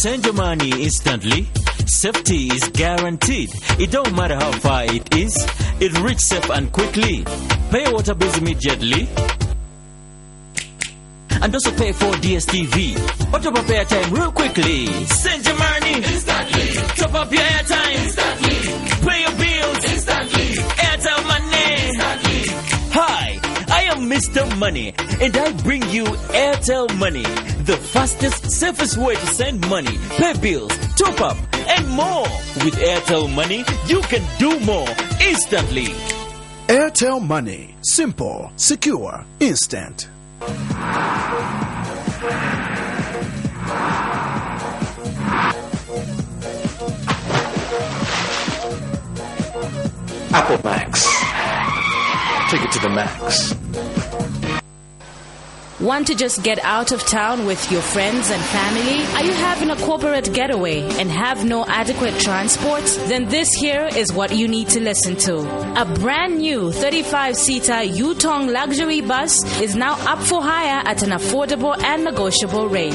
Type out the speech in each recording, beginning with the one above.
Send your money instantly. Safety is guaranteed. It don't matter how far it is. It reaches safe and quickly. Pay your water bills immediately. And also pay for DSTV. Or top up airtime real quickly. Send your money instantly. Top up your airtime instantly. Pay your bills instantly. Airtel money instantly. Hi, I am Mr. Money, and I bring you Airtel Money, the fastest, safest way to send money, pay bills, top up, and more. With Airtel Money, you can do more instantly. Airtel Money. Simple, secure, instant. Apple Max. Take it to the max. Want to just get out of town with your friends and family? Are you having a corporate getaway and have no adequate transport? Then this here is what you need to listen to. A brand new 35-seater Yutong luxury bus is now up for hire at an affordable and negotiable rate.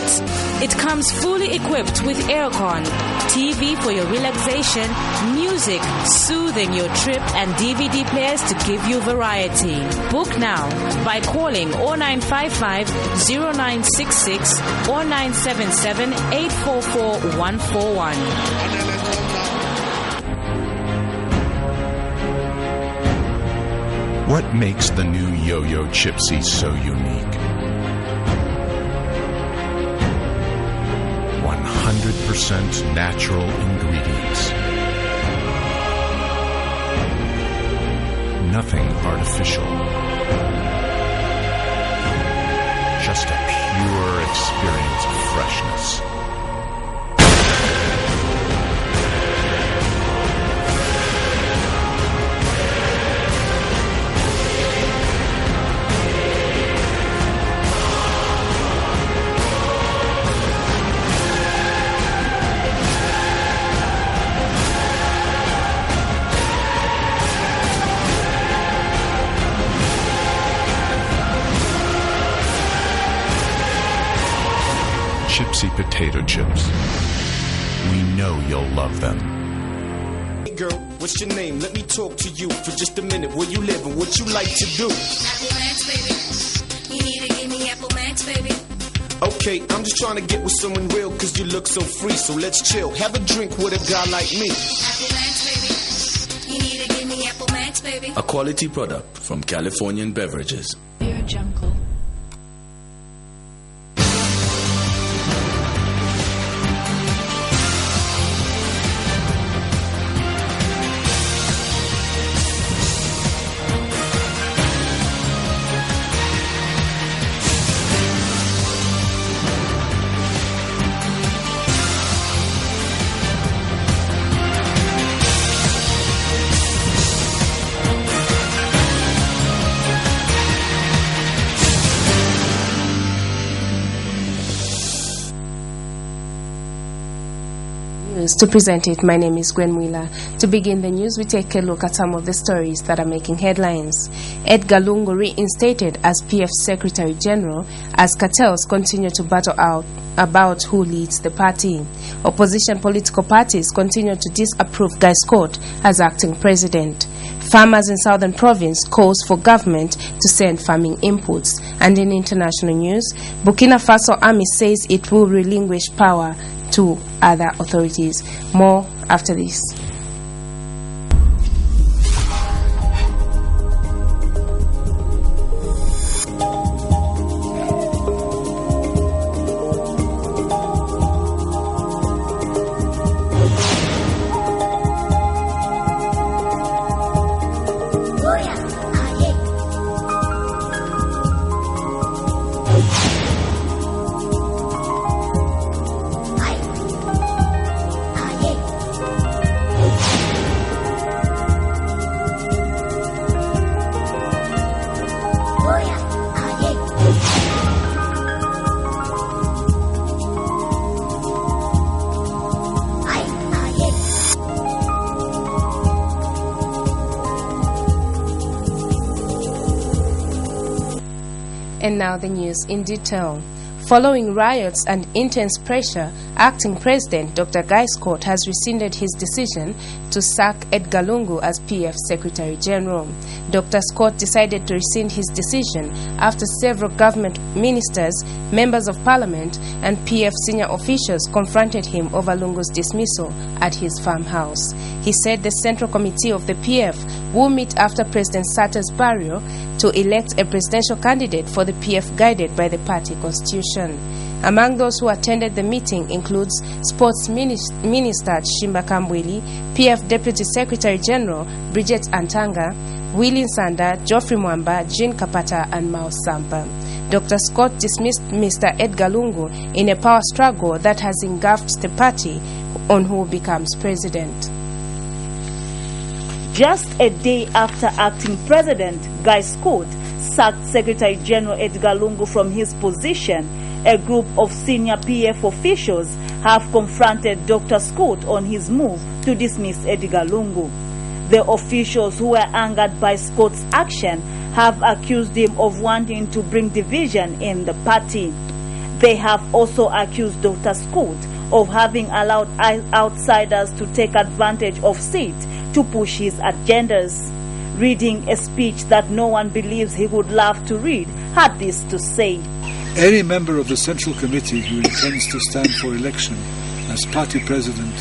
It comes fully equipped with aircon, TV for your relaxation, music soothing your trip, and DVD players to give you variety. Book now by calling 0955 0966 or 977 844 141. What makes the new Yo-Yo Chipsy so unique? 100% natural ingredients. Nothing artificial. Just a pure experience of freshness. Chipsy potato chips. We know you'll love them. Hey girl, what's your name? Let me talk to you for just a minute. Where you live and what you like to do? Apple Max, baby. You need to give me Apple Max, baby. Okay, I'm just trying to get with someone real cause you look so free. So let's chill, have a drink with a guy like me. Apple Max, baby. You need to give me Apple Max, baby. A quality product from Californian Beverages. Your jungle. To present it, my name is Gwen Wheeler. To begin the news, we take a look at some of the stories that are making headlines. Edgar Lungu reinstated as PF Secretary General as cartels continue to battle out about who leads the party. Opposition political parties continue to disapprove Guy Scott as acting president. Farmers in Southern Province calls for government to send farming inputs. And in international news, Burkina Faso Army says it will relinquish power to other authorities. More after this. And now the news in detail. Following riots and intense pressure, acting President Dr. Guy Scott has rescinded his decision to sack Edgar Lungu as PF Secretary General. Dr. Scott decided to rescind his decision after several government ministers, members of parliament, and PF senior officials confronted him over Lungu's dismissal at his farmhouse. He said the Central Committee of the PF will meet after President Satta's burial to elect a presidential candidate for the PF guided by the party constitution. Among those who attended the meeting includes Sports Minister Chimba Kambwili, PF Deputy Secretary General Bridget Antanga, Willie Nsanda, Geoffrey Mwamba, Jean Kapata, and Mao Sampa. Dr. Scott dismissed Mr. Edgar Lungu in a power struggle that has engulfed the party on who becomes president. Just a day after acting President Guy Scott sacked Secretary General Edgar Lungu from his position, a group of senior PF officials have confronted Dr. Scott on his move to dismiss Edgar Lungu. The officials who were angered by Scott's action have accused him of wanting to bring division in the party. They have also accused Dr. Scott of having allowed outsiders to take advantage of seat to push his agendas. Reading a speech that no one believes he would love to read, had this to say. Any member of the Central Committee who intends to stand for election as party president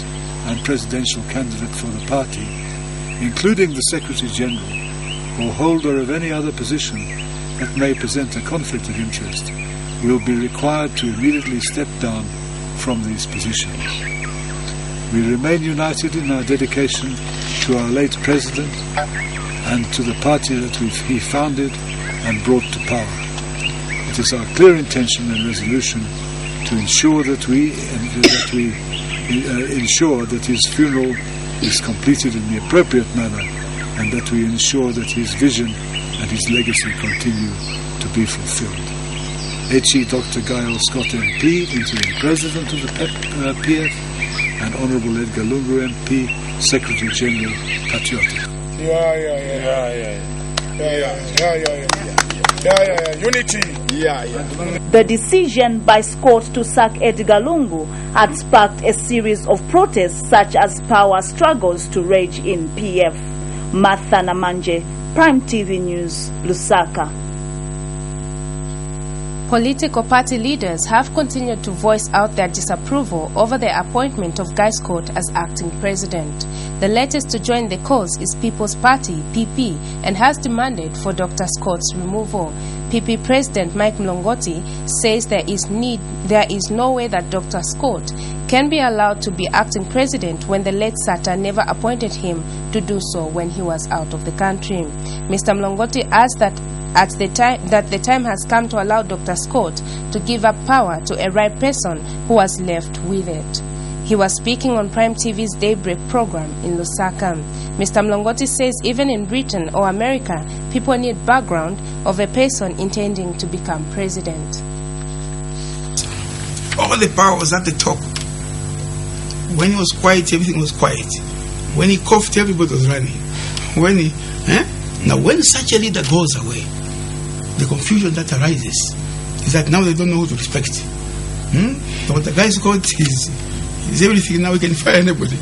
and presidential candidate for the party, including the Secretary General or holder of any other position that may present a conflict of interest, will be required to immediately step down from these positions. We remain united in our dedication to our late President and to the party that he founded and brought to power. It is our clear intention and resolution to ensure that ensure that his funeral is completed in the appropriate manner, and that we ensure that his vision and his legacy continue to be fulfilled. H.E. Dr. Guy Scott MP, interim President of the PF, and Honorable Edgar Lungu MP, Secretary General, Patriotic. Unity. The decision by Scott to sack Edgar Lungu had sparked a series of protests, such as power struggles to rage in PF. Martha Namanje, Prime TV News, Lusaka. Political party leaders have continued to voice out their disapproval over the appointment of Guy Scott as acting president. The latest to join the cause is People's Party, PP, and has demanded for Dr. Scott's removal. PP President Mike Mlongoti says there is no way that Dr. Scott can be allowed to be acting president when the late Satta never appointed him to do so when he was out of the country. Mr. Mlongoti adds that the time has come to allow Dr. Scott to give up power to a right person who was left with it. He was speaking on Prime TV's Daybreak program in Lusaka. Mr. Mlongoti says even in Britain or America, people need background of a person intending to become president. All the power was at the top. When he was quiet, everything was quiet. When he coughed, everybody was running. Now when such a leader goes away, the confusion that arises is that now they don't know who to respect. What the guy's got is everything, now we can fire anybody.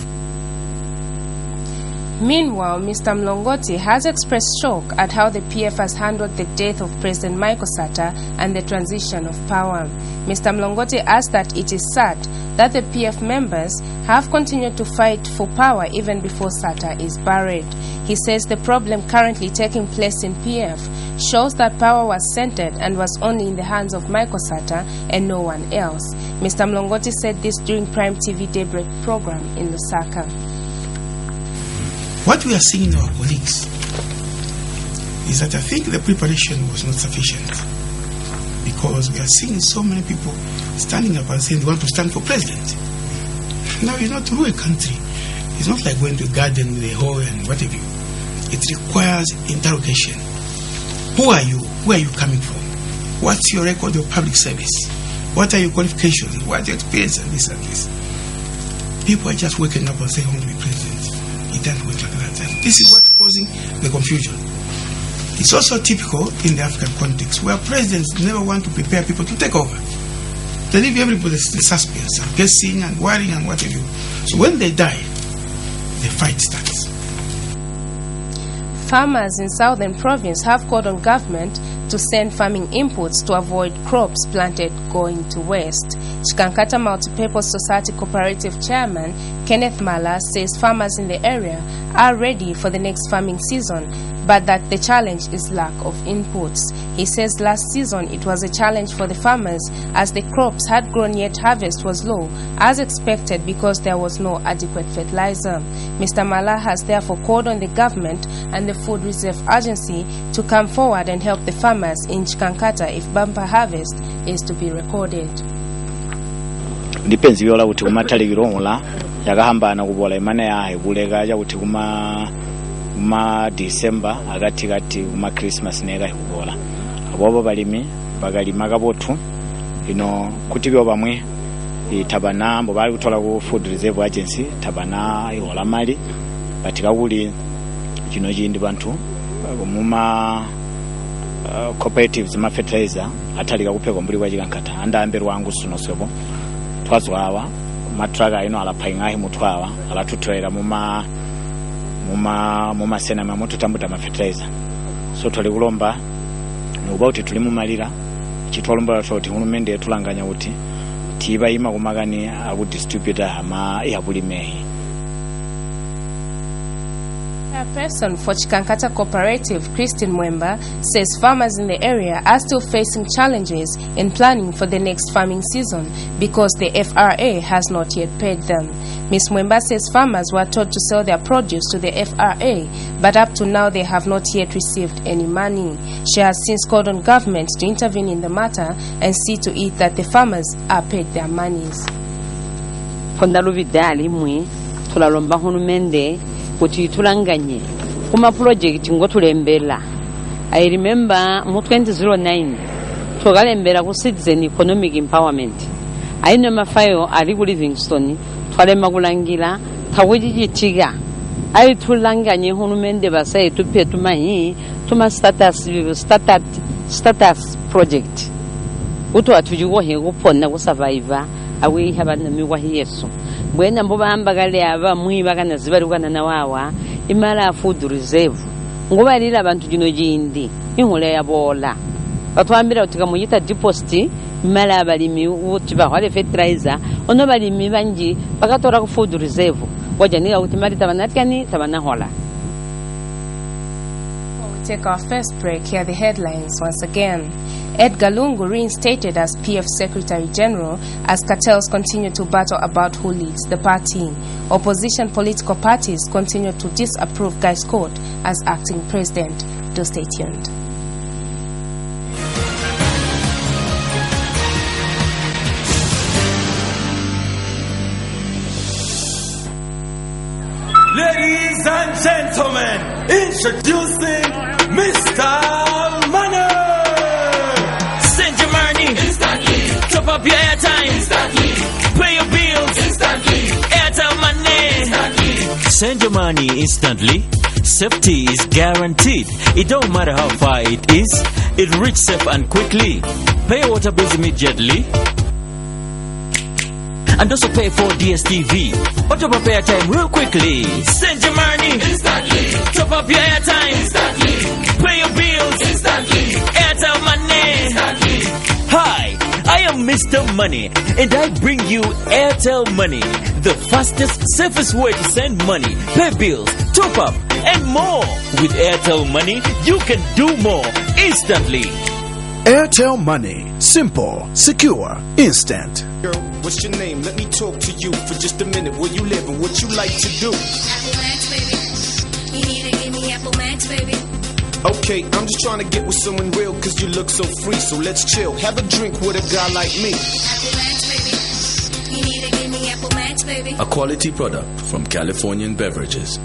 Meanwhile, Mr. Mlongoti has expressed shock at how the PF has handled the death of President Michael Satta and the transition of power. Mr. Mlongoti adds that it is sad that the PF members have continued to fight for power even before Satta is buried. He says the problem currently taking place in PF shows that power was centered and was only in the hands of Michael Satta and no one else. Mr. Mlongoti said this during Prime TV Daybreak program in Lusaka. What we are seeing in our colleagues is that I think the preparation was not sufficient, because we are seeing so many people standing up and saying they want to stand for president. Now, to rule a country, it's not like going to a garden with a hoe and whatever. It requires interrogation. Who are you? Where are you coming from? What's your record of public service? What are your qualifications? What's your experience and this and this? People are just waking up and saying, I want to be president. It doesn't work like that. And this is what's causing the confusion. It's also typical in the African context, where presidents never want to prepare people to take over. They leave everybody the suspense, guessing and worrying and what have you. So when they die, the fight starts. Farmers in southern province have called on government to send farming inputs to avoid crops planted going to waste. Chikankata Multipurpose Society Cooperative Chairman Kenneth Mala says farmers in the area are ready for the next farming season, but that the challenge is lack of inputs. He says last season it was a challenge for the farmers as the crops had grown yet harvest was low as expected because there was no adequate fertilizer. Mr. Mala has therefore called on the government and the Food Reserve Agency to come forward and help the farmers in Chikankata if bumper harvest is to be recorded. Depends yola uti kumatali girongola yakahamba na kubola imane ya ibulega ya uti kuma December agati kuma Christmas nega kubola abo balimi bagalima gabotu ino kutibyo bamwe tabana mbo bali kutola ku Food Reserve Agency tabana iwola mali batika kuli kino jindi bantu muma cooperatives ma fertilizer atalika kupeka mbuli kwa Chikankata andambe rwangu suno sebo twazwawa matraga ino alapayinga himutwawa alatutwera muma sena mamoto tambuta ma fertilizer so tole kulomba ubauti tulimumalira chitolomba choti unumende tulanganya uti tiba ima kumagani akudistributor ama yabulimehi. A person for Chikankata Cooperative, Christine Mwemba, says farmers in the area are still facing challenges in planning for the next farming season because the FRA has not yet paid them. Ms. Mwemba says farmers were told to sell their produce to the FRA, but up to now they have not yet received any money. She has since called on government to intervene in the matter and see to it that the farmers are paid their monies. Kuti tulanganye kuma project ngo tulembela. I remember mu 2009 tugalembera ku citizen economic empowerment aino mafayo ali ku Livingstone twalema kulangira tawejijitiga ayi tulanganye hunumende basaye tupe tumahi tuma status project uto atujugo he kupona ku survivor awe habana miwa yesu bwena mbo bambagale aba muhibaga nazibarugana na wawa imala Food Reserve ngobalira abantu gino jindi inhole ya bola batwambira utika muyita deposit imala abalimi utiba wale fertilizer ono balimi banji bakatora ku Food Reserve wajanira utimali tabanatkani tabanahola. Take our first break. Here are the headlines once again. Edgar Lungu reinstated as PF Secretary General as cartels continue to battle about who leads the party. Opposition political parties continue to disapprove Guy Scott as acting president. Do stay tuned. Ladies and gentlemen, introducing Mr. Money. Send your money instantly. Top up your airtime instantly. Pay your bills instantly. Airtel Money instantly. Send your money instantly. Safety is guaranteed. It don't matter how far it is. It reaches safe and quickly. Pay your water bills immediately. And also pay for DSTV. Or top up airtime real quickly. Send your money instantly. Top up your airtime instantly. Pay your bills instantly. Airtel Money instantly. Hi, I am Mr. Money, and I bring you Airtel Money, the fastest, safest way to send money, pay bills, top up, and more. With Airtel Money, you can do more instantly. Airtel Money. Simple, secure, instant. Girl, what's your name? Let me talk to you for just a minute. Where you live and what you like to do? Apple Max, baby. You need to give me Apple Max, baby. Okay, I'm just trying to get with someone real cause you look so free. So let's chill, have a drink with a guy like me. Apple Max, baby. You need to give me Apple Max, baby. A quality product from Californian Beverages.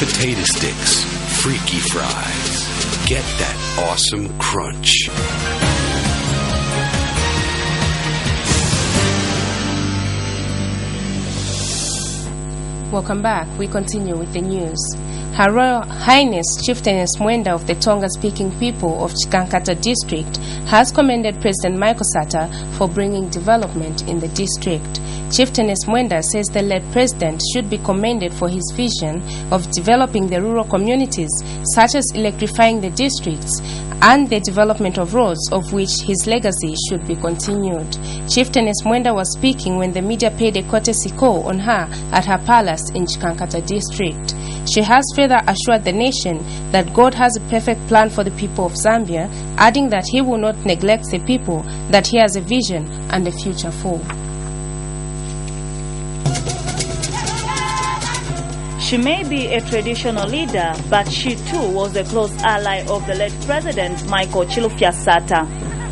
potato sticks, freaky fries. Get that awesome crunch. Welcome back. We continue with the news. Her Royal Highness Chieftainess Mwenda of the Tonga-speaking people of Chikankata district has commended President Michael Sata for bringing development in the district. Chieftainess Mwenda says the late president should be commended for his vision of developing the rural communities, such as electrifying the districts and the development of roads, of which his legacy should be continued. Chieftainess Mwenda was speaking when the media paid a courtesy call on her at her palace in Chikankata district. She has further assured the nation that God has a perfect plan for the people of Zambia, adding that he will not neglect the people that he has a vision and a future for. She may be a traditional leader, but she too was a close ally of the late President Michael Chilufya Sata.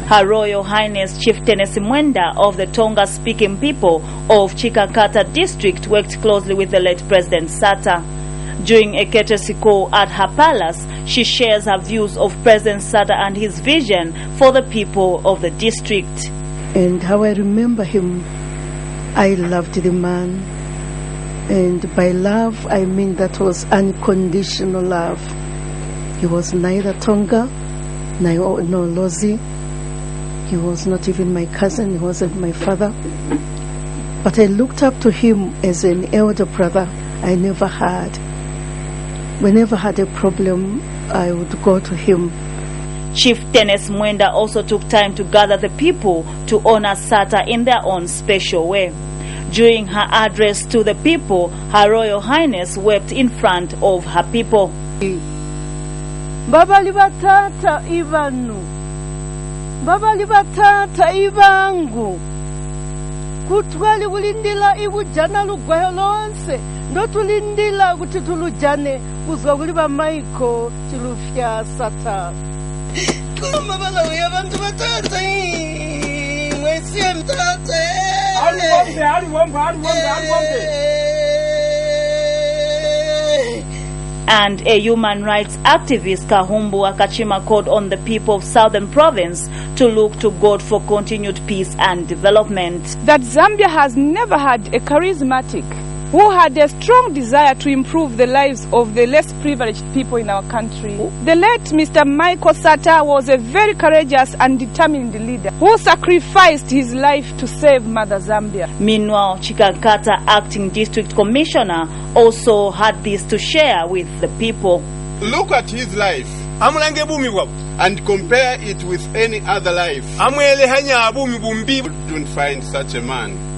Her Royal Highness Chieftainess Mwenda of the Tonga-speaking people of Chikankata district worked closely with the late President Sata. During a courtesy call at her palace, she shares her views of President Sata and his vision for the people of the district. And how I remember him, I loved the man. And by love, I mean that was unconditional love. He was neither Tonga, nor Lozi. He was not even my cousin, he wasn't my father. But I looked up to him as an elder brother I never had. Whenever I had a problem, I would go to him. Chieftainess Mwenda also took time to gather the people to honor Sata in their own special way. During her address to the people, Her Royal Highness wept in front of her people. Baba libatata Ivanu, Baba libatata Ivangu, kutwali ulindila ibujana lugwayo lonse, ndotulindila kutitulujane, kuzwa kuliba Michael Chilufya Sata. Kuma bala uya bantu batata mwesi mtate. And a human rights activist, Kahumbu Akachima, called on the people of Southern Province to look to God for continued peace and development. That Zambia has never had a charismatic who had a strong desire to improve the lives of the less privileged people in our country. The late Mr. Michael Sata was a very courageous and determined leader who sacrificed his life to save Mother Zambia. Meanwhile, Chikankata Acting District Commissioner also had this to share with the people. Look at his life and compare it with any other life. You don't find such a man.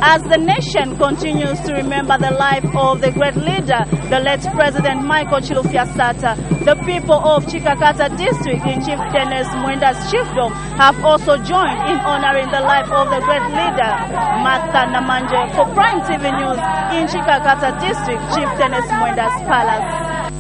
As the nation continues to remember the life of the great leader, the late President Michael Chilufya Sata, the people of Chikankata district in Chieftainess Mwenda's chiefdom have also joined in honoring the life of the great leader. Martha Namanje for Prime TV News in Chikankata district, Chieftainess Mwenda's palace.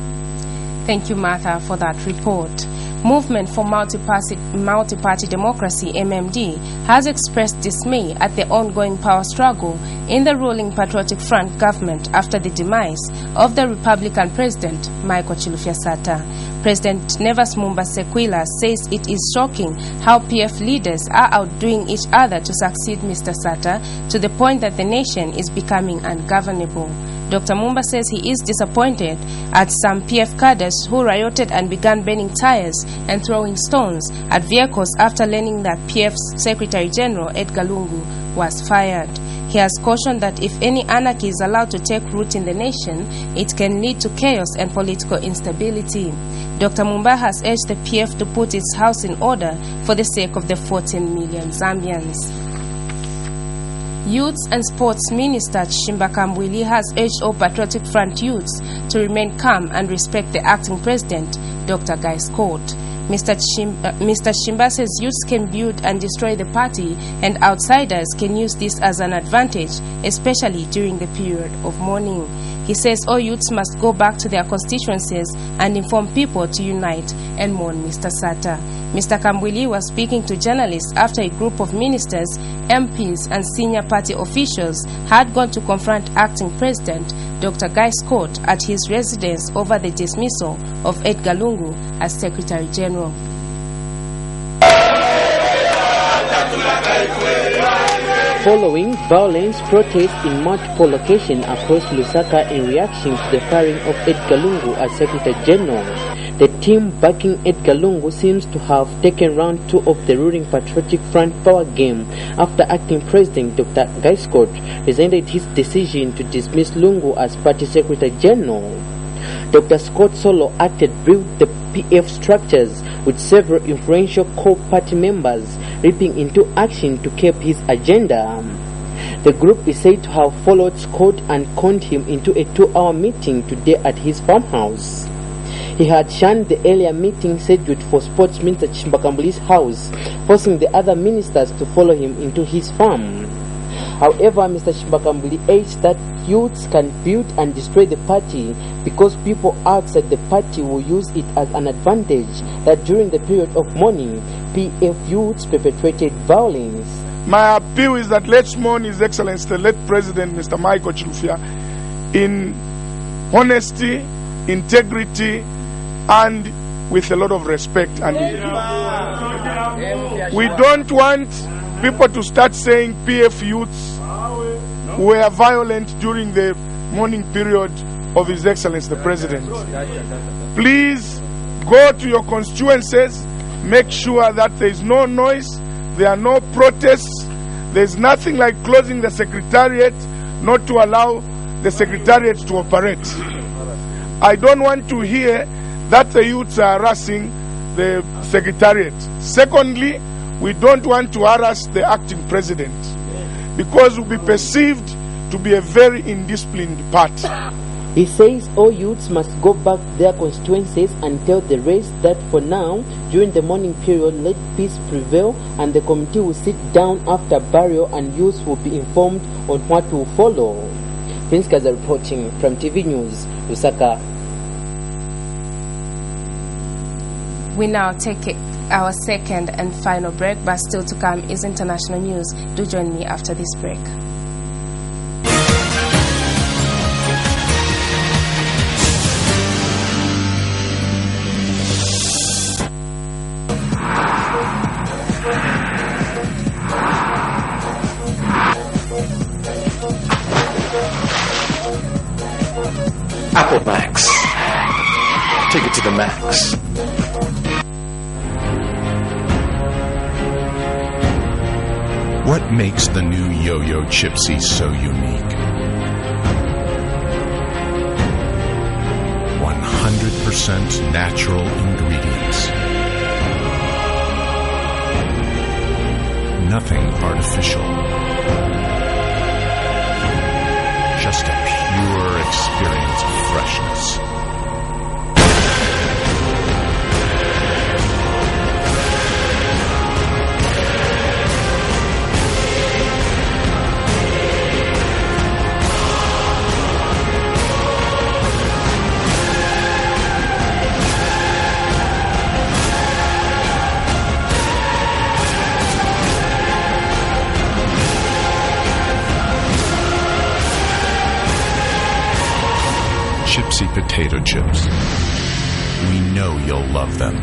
Thank you, Martha, for that report. Movement for Multi-Party Democracy, MMD, has expressed dismay at the ongoing power struggle in the ruling Patriotic Front government after the demise of the Republican President, Michael Chilufya Sata. President Nevas Mumba Sequila says it is shocking how PF leaders are outdoing each other to succeed Mr. Sata to the point that the nation is becoming ungovernable. Dr. Mumba says he is disappointed at some PF cadres who rioted and began burning tires and throwing stones at vehicles after learning that PF's Secretary General Edgar Lungu was fired. He has cautioned that if any anarchy is allowed to take root in the nation, it can lead to chaos and political instability. Dr. Mumba has urged the PF to put its house in order for the sake of the 14 million Zambians. Youth and Sports Minister Chishimba Kambwili has urged all Patriotic Front youths to remain calm and respect the acting president, Dr. Guy Scott. Mr. Chishimba says youths can build and destroy the party and outsiders can use this as an advantage, especially during the period of mourning. He says all youths must go back to their constituencies and inform people to unite and mourn Mr. Sata. Mr. Kambwili was speaking to journalists after a group of ministers, MPs and senior party officials had gone to confront acting President Dr. Guy Scott at his residence over the dismissal of Edgar Lungu as Secretary General. Following violence protests in multiple locations across Lusaka in reaction to the firing of Edgar Lungu as Secretary General, the team backing Edgar Lungu seems to have taken round 2 of the ruling Patriotic Front power game after acting President Dr. Guy Scott resented his decision to dismiss Lungu as Party Secretary General. Dr. Scott solo acted build the PF structures with several influential core party members leaping into action to keep his agenda. The group is said to have followed Scott and conned him into a 2-hour meeting today at his farmhouse. He had shunned the earlier meeting scheduled for Sports Minister Chimbakambuli's house, forcing the other ministers to follow him into his farm. However, Mr. Chimbakambuli urged that youths can build and destroy the party because people outside the party will use it as an advantage that during the period of mourning, PF youths perpetrated violence. My appeal is that let's mourn His Excellency the late President Mr. Michael Chilufya in honesty, integrity, and with a lot of respect. And we don't want people to start saying PF youths were violent during the mourning period of His Excellency the President. Please go to your constituencies, make sure that there is no noise, there are no protests, there is nothing like closing the Secretariat, not to allow the Secretariat to operate. I don't want to hear that the youths are harassing the Secretariat. Secondly, we don't want to harass the acting President because we'll be perceived to be a very indisciplined party. He says all youths must go back to their constituencies and tell the rest that for now, during the mourning period, let peace prevail and the committee will sit down after burial and youths will be informed on what will follow. Prince Kaza reporting from TV News, Lusaka. We now take our second and final break, but still to come is international news. Do join me after this break. Apple Max. Take it to the max. What makes the new Yo-Yo Chipsy so unique? 100% natural ingredients. Nothing artificial. Just a pure experience of freshness. Chipsy potato chips. We know you'll love them.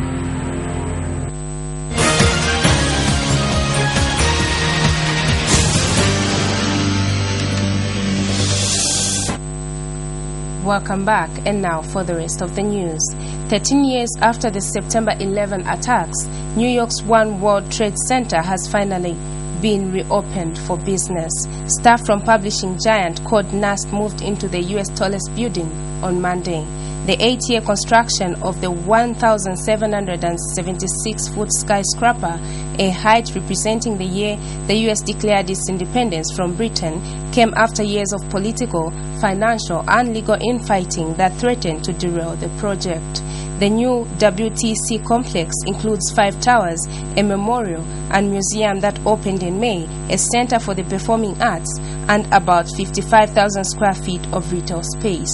Welcome back, and now for the rest of the news. 13 years after the September 11 attacks, New York's One World Trade Center has finally been reopened for business. Staff from publishing giant Code Nast moved into the U.S. tallest building on Monday. The 8-year construction of the 1,776-foot skyscraper, a height representing the year the U.S. declared its independence from Britain, came after years of political, financial, and legal infighting that threatened to derail the project. The new WTC complex includes 5 towers, a memorial and museum that opened in May, a center for the performing arts, and about 55,000 square feet of retail space.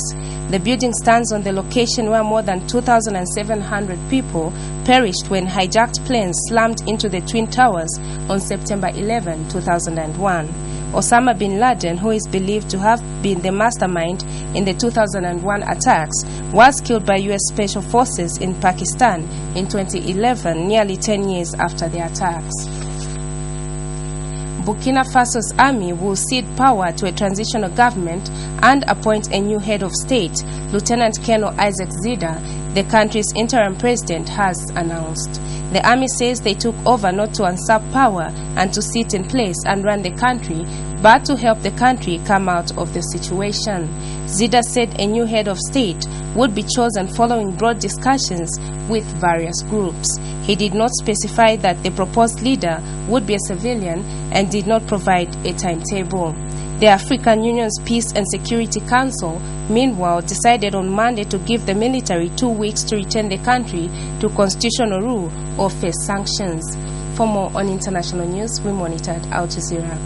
The building stands on the location where more than 2,700 people perished when hijacked planes slammed into the Twin Towers on September 11, 2001. Osama bin Laden, who is believed to have been the mastermind in the 2001 attacks, was killed by U.S. Special Forces in Pakistan in 2011, nearly 10 years after the attacks. Burkina Faso's army will cede power to a transitional government and appoint a new head of state, Lieutenant Colonel Isaac Zida, the country's interim president has announced. The army says they took over not to usurp power and to sit in place and run the country, but to help the country come out of the situation. Zida said a new head of state would be chosen following broad discussions with various groups. He did not specify that the proposed leader would be a civilian and did not provide a timetable. The African Union's Peace and Security Council, meanwhile, decided on Monday to give the military 2 weeks to return the country to constitutional rule or face sanctions. For more on international news, we monitored Al Jazeera.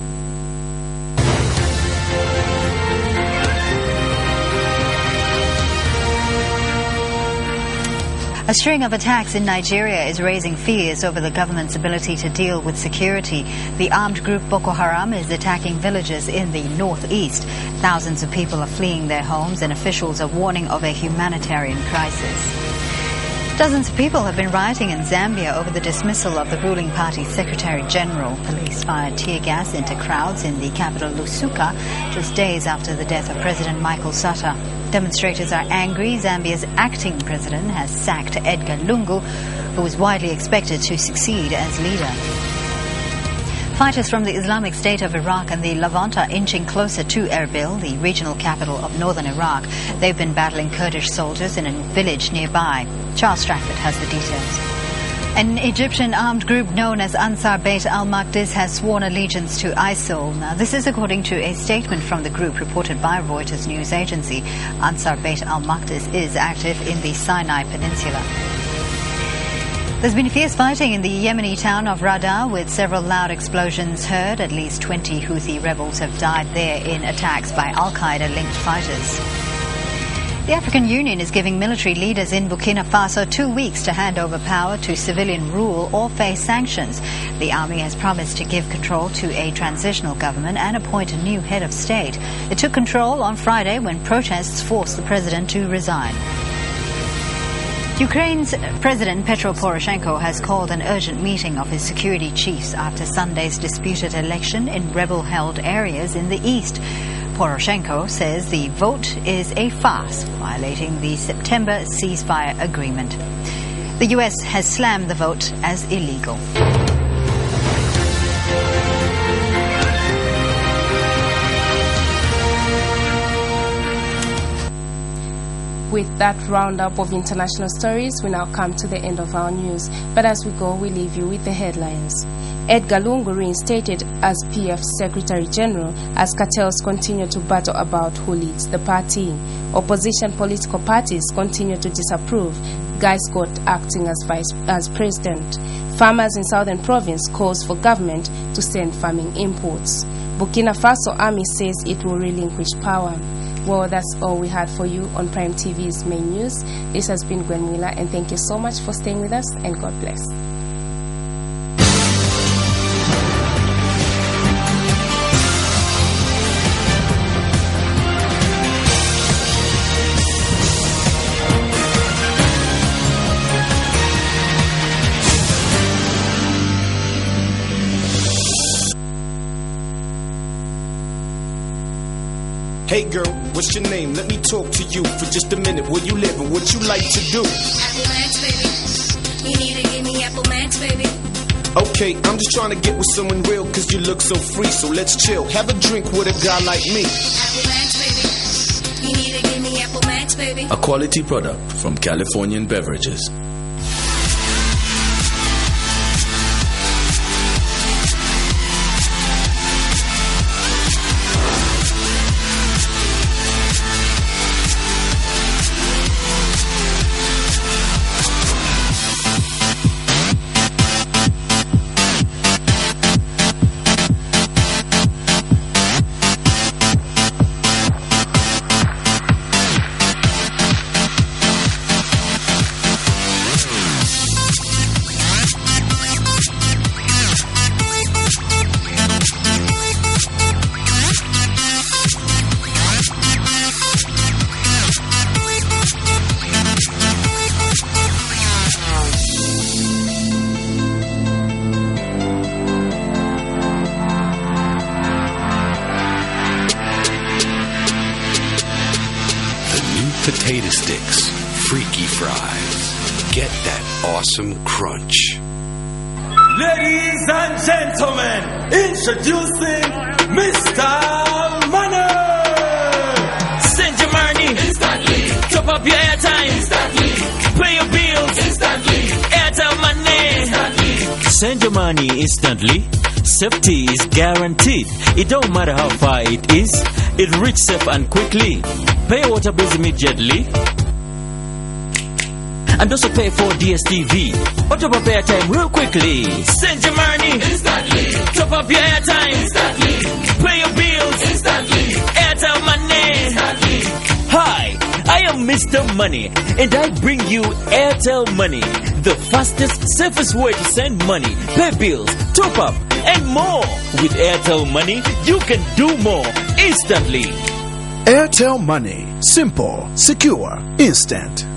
A string of attacks in Nigeria is raising fears over the government's ability to deal with security. The armed group Boko Haram is attacking villages in the northeast. Thousands of people are fleeing their homes and officials are warning of a humanitarian crisis. Dozens of people have been rioting in Zambia over the dismissal of the ruling party's Secretary General. Police fired tear gas into crowds in the capital Lusaka just days after the death of President Michael Sata. Demonstrators are angry. Zambia's acting president has sacked Edgar Lungu, who was widely expected to succeed as leader. Fighters from the Islamic State of Iraq and the Levant are inching closer to Erbil, the regional capital of northern Iraq. They've been battling Kurdish soldiers in a village nearby. Charles Stratford has the details. An Egyptian armed group known as Ansar Bayt al-Maqdis has sworn allegiance to ISIL. Now, this is according to a statement from the group reported by Reuters news agency. Ansar Bayt al-Maqdis is active in the Sinai Peninsula. There's been fierce fighting in the Yemeni town of Rada, with several loud explosions heard. At least 20 Houthi rebels have died there in attacks by al-Qaeda-linked fighters. The African Union is giving military leaders in Burkina Faso 2 weeks to hand over power to civilian rule or face sanctions. The army has promised to give control to a transitional government and appoint a new head of state. It took control on Friday when protests forced the president to resign. Ukraine's President Petro Poroshenko has called an urgent meeting of his security chiefs after Sunday's disputed election in rebel-held areas in the east. Poroshenko says the vote is a farce, violating the September ceasefire agreement. The U.S. has slammed the vote as illegal. With that roundup of international stories, we now come to the end of our news. But as we go, we leave you with the headlines. Edgar Lungu reinstated as PF Secretary General as cartels continue to battle about who leads the party. Opposition political parties continue to disapprove Guy Scott acting as president. Farmers in Southern Province calls for government to send farming imports. Burkina Faso Army says it will relinquish power. Well, that's all we had for you on Prime TV's main news. This has been Gwen Wheeler, and thank you so much for staying with us, and God bless. Hey girl, what's your name? Let me talk to you for just a minute. Where you live and what you like to do? Apple Max, baby. You need to give me Apple Max, baby. Okay, I'm just trying to get with someone real, cause you look so free, so let's chill. Have a drink with a guy like me. Apple Max, baby. You need to give me Apple Max, baby. A quality product from Californian Beverages. potato sticks, freaky fries. Get that awesome crunch. Ladies and gentlemen, introducing Mr. Money. Send your money instantly. Top up your airtime instantly. Pay your bills instantly. Airtel Money instantly. Send your money instantly. Safety is guaranteed. It don't matter how far it is. It reaches safe and quickly. Pay your water bills immediately. And also pay for DSTV. Or top up airtime real quickly. Send your money instantly. Top up your airtime instantly. Pay your bills instantly. Airtel Money instantly. Hi, I am Mr. Money, and I bring you Airtel Money, the fastest, safest way to send money, pay bills, top up, and more. With Airtel Money, you can do more instantly. Airtel Money. Simple, secure, instant.